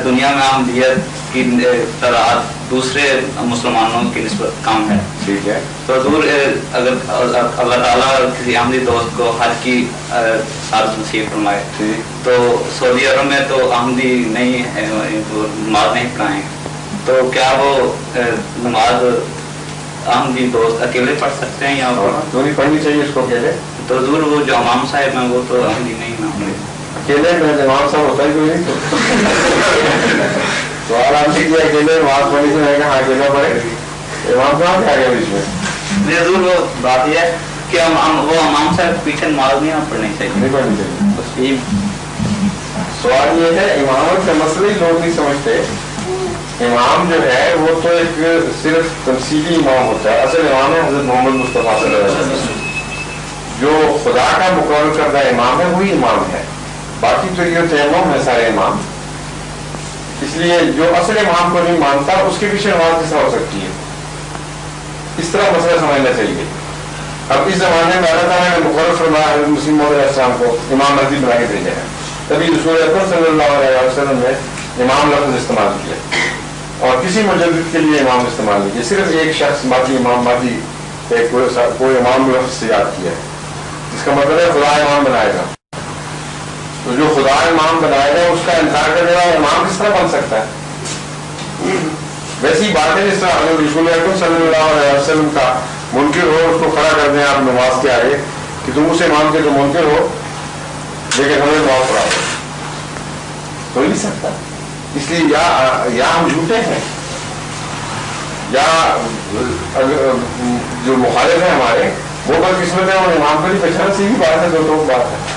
دنیا میں احمدیت کی تعداد دوسرے مسلمانوں کی نسبت کم ہے. ٹھیک ہے. تو حضور اگر اللہ تعالیٰ کسی احمدی دوست کو حج کی سعادت نصیب فرمائے تو سعودی عرب میں تو احمدی نہیں ہے، نماز نہیں پڑھائیں، تو کیا وہ نماز احمدی دوست اکیلے پڑھ سکتے ہیں یا نہیں پڑھنی چاہیے اس کو اکیلے؟ تو حضور وہ جو امام صاحب ہیں وہ تو احمدی نہیں نا ہوں گے. اکیلے میں امام صاحب ہوتا ہی کوئی نہیں تو آرام سے کیا اکیلے نماز پڑھنی سے میں کہاں اکیلا پڑھے امام صاحب کیا گیا بیچ میں؟ حضور وہ بات یہ ہے کہ وہ امام صاحب پیچھے نماز نہیں پڑھنی چاہیے. نہیں پڑھنی چاہیے. بس سوال یہ ہے امامت کا مسئلہ ہی لوگ نہیں سمجھتے. امام جو ہے وہ تو ایک صرف تمثیلی امام ہوتا ہے، اصل امام ہے حضرت محمد مصطفیٰ صلی اللہ علیہ وسلم. جو خدا کا مقرر کردہ امام ہے وہی امام ہے، باقی تو یہ تیمم ہے سارے امام. اس لیے جو اصل امام کو نہیں مانتا اس کے پیچھے نماز کس طرح ہو سکتی ہے؟ اس طرح مسئلہ سمجھنا چاہیے. اب اس زمانے میں اللہ تعالیٰ نے مقرر فرمایا حضرت مسیح موعود علیہ السلام کو امام مہدی بنا کے بھیجا ہے، تبھی رسول اکرم صلی اللہ علیہ وسلم نے امام لفظ استعمال کیا اور کسی مجدد کے لیے امام استعمال نہیں کیا. صرف ایک شخص مہدی امام مہدی کوئی امام لفظ سے یاد کیا ہے، اس کا مطلب ہے خدا امام بنائے گا. تو جو خدا امام بنائے گا اس کا انکار کرنے والا امام کس طرح بن سکتا ہے؟ ویسی بات ہے جس طرح حضرت رسول اکرم صلی اللہ علیہ وسلم کا منکر ہو اس کو کھڑا کر دیں آپ نماز کے آگے کہ تم اسے امام کے تو منکر ہو لیکن ہمیں نماز پڑھا ہو نہیں سکتا. اس لیے یا ہم جھوٹے ہیں یا جو مخالف ہیں ہمارے وہ بدقسمت ہے اور امام کو نہیں پہچانا. سیدھی بات ہے، دو بات ہے.